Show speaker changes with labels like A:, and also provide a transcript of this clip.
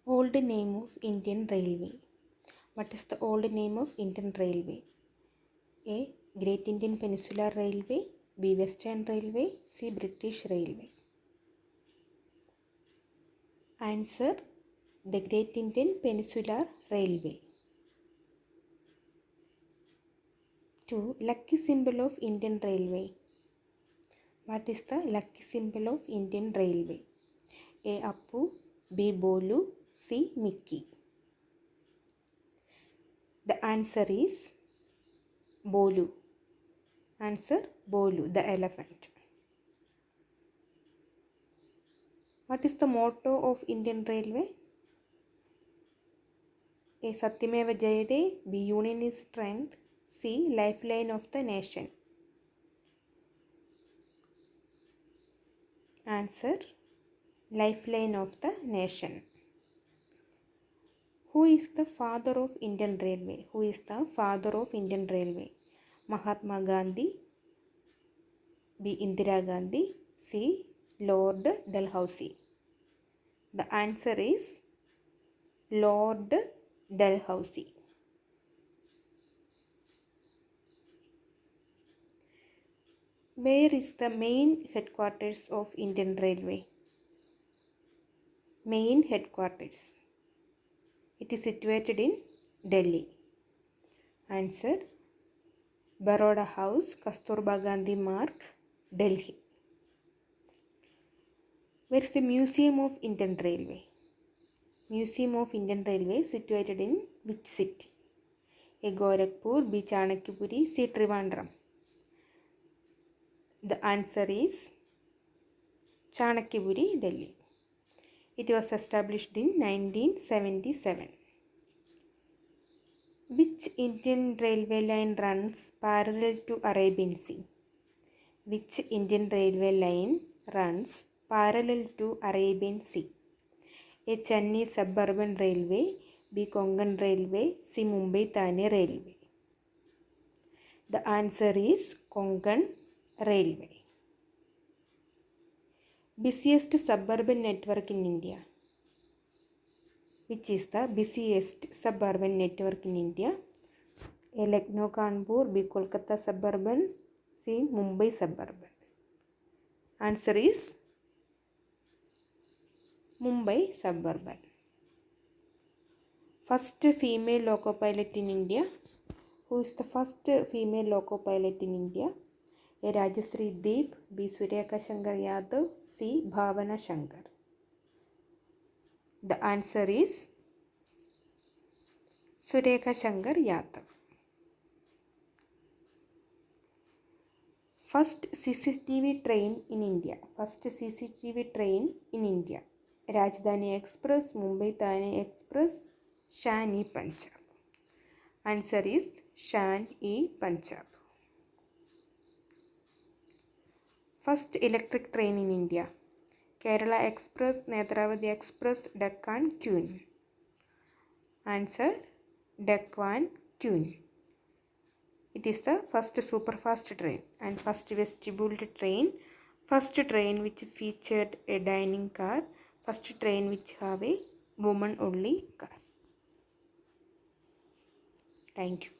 A: Old name of Indian Railway. What is the old name of Indian Railway? A. Great Indian Peninsular Railway. B. Western Railway. C. British Railway. Answer: the Great Indian Peninsular Railway. 2. Lucky symbol of Indian Railway. What is the lucky symbol of Indian Railway? A. Appu. B. Bolu. C. Mickey. The answer is Bolu. Answer: Bolu, the elephant. What is the motto of Indian Railway? A. Satyameva Jayate. B. Union is strength. C. Lifeline of the nation. Answer: Lifeline of the nation. Who is the father of Indian Railway? Who is the father of Indian Railway? Mahatma Gandhi. B. Indira Gandhi. C. Lord Dalhousie. The answer is Lord Dalhousie. Where is the main headquarters of Indian Railway? Main headquarters. It is situated in Delhi. Answer: Baroda House, Kasturba Gandhi Marg, Delhi. Where is the Museum of Indian Railway? Museum of Indian Railway situated in which city? A. Gorakhpur. B. Chanakyapuri. C. Trivandrum. The answer is Chanakyapuri, Delhi. It was established in 1977. Which Indian railway line runs parallel to Arabian Sea? Which Indian railway line runs parallel to Arabian Sea? A. Chennai Suburban Railway. B. Konkan Railway. C. Mumbai-Thane Railway. The answer is Konkan Railway. Busiest suburban network in India. Which is the busiest suburban network in India? A. Lucknow Kanpur. B. Kolkata Suburban. C. Mumbai Suburban. Answer is Mumbai Suburban. First female loco pilot in India. Who is the first female loco pilot in India? A. Rajashree Deep. B. Surekha Shankar Yadav. C. Bhavana Shankar. The answer is Surekha Shankar Yadav. First CCTV train in India. First CCTV train in India. Rajdhani Express, Mumbai-Thane Express, Shan-e-Punjab. Answer is Shan-e-Punjab. First electric train in India. Kerala Express, Netravati Express, Deccan Queen. Answer: Deccan Queen. It is the first superfast train and first vestibuled train, first train which featured a dining car, first train which have a woman only car. Thank you.